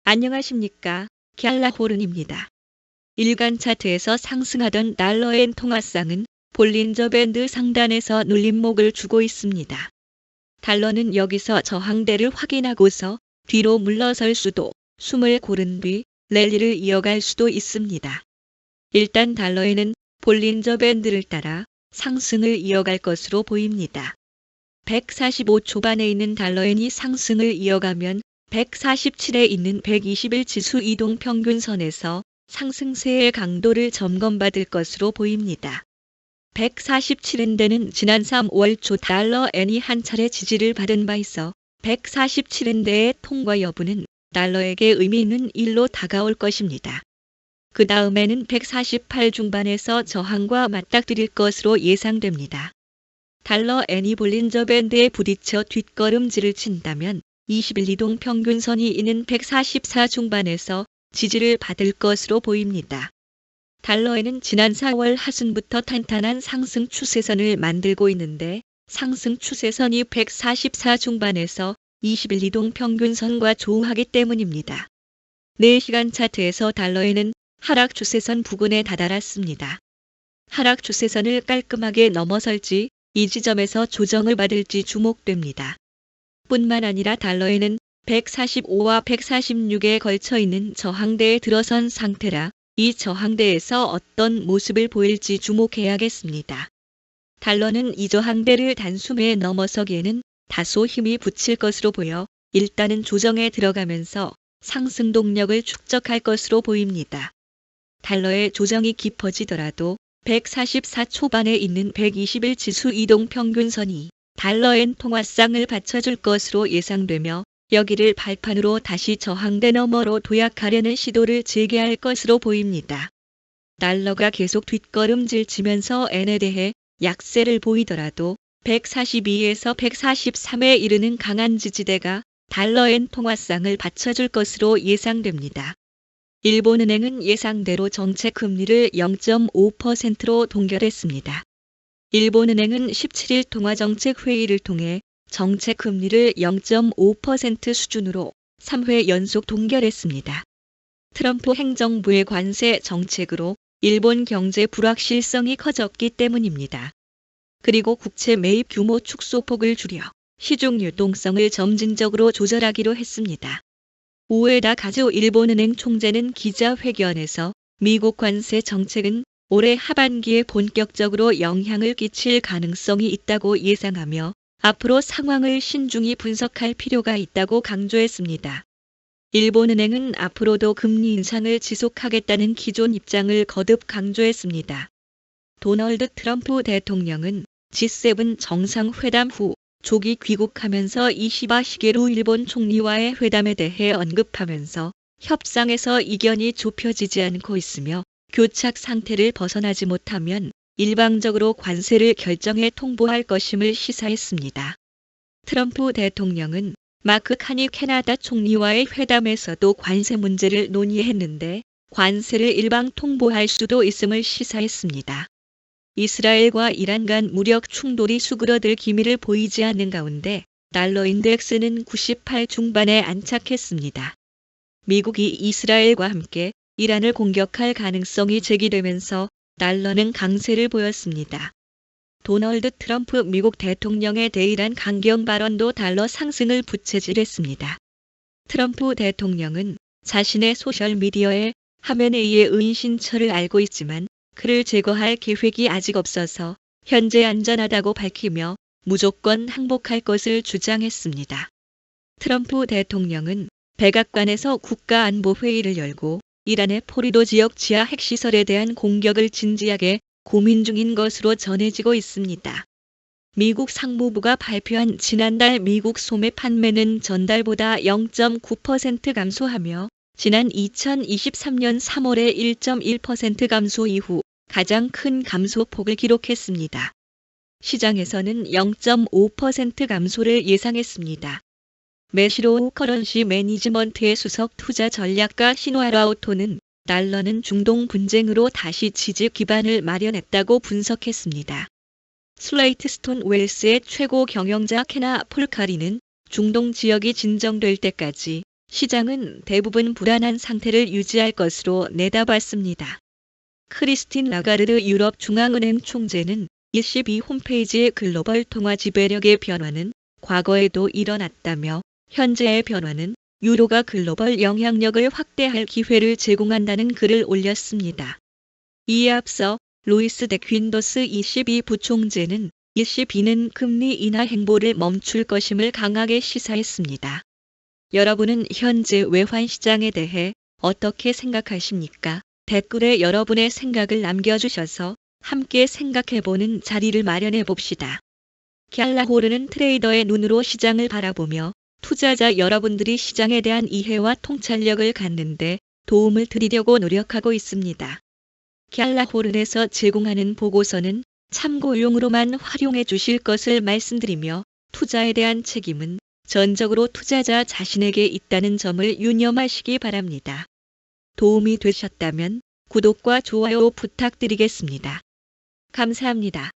안녕하십니까. 갤라호른입니다. 일간 차트에서 상승하던 달러엔 통화상은 볼린저 밴드 상단에서 눌림목을 주고 있습니다. 달러는 여기서 저항대를 확인하고서 뒤로 물러설 수도, 숨을 고른 뒤 랠리를 이어갈 수도 있습니다. 일단 달러에는 볼린저 밴드를 따라 상승을 이어갈 것으로 보입니다. 145 초반에 있는 달러엔이 상승을 이어가면 147에 있는 120일 지수 이동 평균선에서 상승세의 강도를 점검받을 것으로 보입니다. 147엔대는 지난 3월 초 달러엔이 한 차례 지지를 받은 바 있어 147엔대의 통과 여부는 달러에게 의미 있는 일로 다가올 것입니다. 그 다음에는 148 중반에서 저항과 맞닥뜨릴 것으로 예상됩니다. 달러엔이 볼린저 밴드에 부딪혀 뒷걸음질을 친다면 20일 이동 평균선이 있는 144 중반에서 지지를 받을 것으로 보입니다. 달러엔은 지난 4월 하순부터 탄탄한 상승 추세선을 만들고 있는데 상승 추세선이 144 중반에서 20일 이동 평균선과 조우하기 때문입니다. 4시간 차트에서 달러엔은 하락 추세선 부근에 다다랐습니다. 하락 추세선을 깔끔하게 넘어설지 이 지점에서 조정을 받을지 주목됩니다. 뿐만 아니라 달러에는 145와 146에 걸쳐 있는 저항대에 들어선 상태라 이 저항대에서 어떤 모습을 보일지 주목해야겠습니다. 달러는 이 저항대를 단숨에 넘어서기에는 다소 힘이 붙일 것으로 보여 일단은 조정에 들어가면서 상승 동력을 축적할 것으로 보입니다. 달러의 조정이 깊어지더라도 144 초반에 있는 120일 지수 이동 평균선이 달러엔 통화상을 받쳐줄 것으로 예상되며 여기를 발판으로 다시 저항대 너머로 도약하려는 시도를 재개할 것으로 보입니다. 달러가 계속 뒷걸음질 치면서 엔에 대해 약세를 보이더라도 142에서 143에 이르는 강한 지지대가 달러엔 통화상을 받쳐줄 것으로 예상됩니다. 일본은행은 예상대로 정책 금리를 0.5%로 동결했습니다. 일본은행은 17일 통화정책 회의를 통해 정책 금리를 0.5% 수준으로 3회 연속 동결했습니다. 트럼프 행정부의 관세 정책으로 일본 경제 불확실성이 커졌기 때문입니다. 그리고 국채 매입 규모 축소폭을 줄여 시중 유동성을 점진적으로 조절하기로 했습니다. 우에다 가즈오 일본은행 총재는 기자회견에서 미국 관세 정책은 올해 하반기에 본격적으로 영향을 끼칠 가능성이 있다고 예상하며 앞으로 상황을 신중히 분석할 필요가 있다고 강조했습니다. 일본은행은 앞으로도 금리 인상을 지속하겠다는 기존 입장을 거듭 강조했습니다. 도널드 트럼프 대통령은 G7 정상회담 후 조기 귀국하면서 이시바 시게루 일본 총리와의 회담에 대해 언급하면서 협상에서 이견이 좁혀지지 않고 있으며 교착 상태를 벗어나지 못하면 일방적으로 관세를 결정해 통보할 것임을 시사했습니다. 트럼프 대통령은 마크 카니 캐나다 총리와의 회담에서도 관세 문제를 논의했는데 관세를 일방 통보할 수도 있음을 시사했습니다. 이스라엘과 이란 간 무력 충돌이 수그러들 기미를 보이지 않는 가운데 달러 인덱스는 98 중반에 안착했습니다. 미국이 이스라엘과 함께 이란을 공격할 가능성이 제기되면서 달러는 강세를 보였습니다. 도널드 트럼프 미국 대통령의 대이란 강경 발언도 달러 상승을 부채질했습니다. 트럼프 대통령은 자신의 소셜미디어에 하메네이의 은신처를 알고 있지만 그를 제거할 계획이 아직 없어서 현재 안전하다고 밝히며 무조건 항복할 것을 주장했습니다. 트럼프 대통령은 백악관에서 국가안보회의를 열고 이란의 포리도 지역 지하 핵시설에 대한 공격을 진지하게 고민 중인 것으로 전해지고 있습니다. 미국 상무부가 발표한 지난달 미국 소매 판매는 전달보다 0.9% 감소하며 지난 2023년 3월의 1.1% 감소 이후 가장 큰 감소폭을 기록했습니다. 시장에서는 0.5% 감소를 예상했습니다. 매시로우 커런시 매니지먼트의 수석 투자 전략가 시노아라오토는 달러는 중동 분쟁으로 다시 지지 기반을 마련했다고 분석했습니다. 슬레이트 스톤 웰스의 최고 경영자 케나 폴카리는 중동 지역이 진정될 때까지 시장은 대부분 불안한 상태를 유지할 것으로 내다봤습니다. 크리스틴 라가르드 유럽 중앙은행 총재는 22 홈페이지의 글로벌 통화 지배력의 변화는 과거에도 일어났다며 현재의 변화는 유로가 글로벌 영향력을 확대할 기회를 제공한다는 글을 올렸습니다. 이에 앞서 루이스 데 퀸더스 22 부총재는 22는 금리 인하 행보를 멈출 것임을 강하게 시사했습니다. 여러분은 현재 외환 시장에 대해 어떻게 생각하십니까? 댓글에 여러분의 생각을 남겨주셔서 함께 생각해보는 자리를 마련해 봅시다. 갤라호르는 트레이더의 눈으로 시장을 바라보며 투자자 여러분들이 시장에 대한 이해와 통찰력을 갖는데 도움을 드리려고 노력하고 있습니다. 갤라호른에서 제공하는 보고서는 참고용으로만 활용해 주실 것을 말씀드리며 투자에 대한 책임은 전적으로 투자자 자신에게 있다는 점을 유념하시기 바랍니다. 도움이 되셨다면 구독과 좋아요 부탁드리겠습니다. 감사합니다.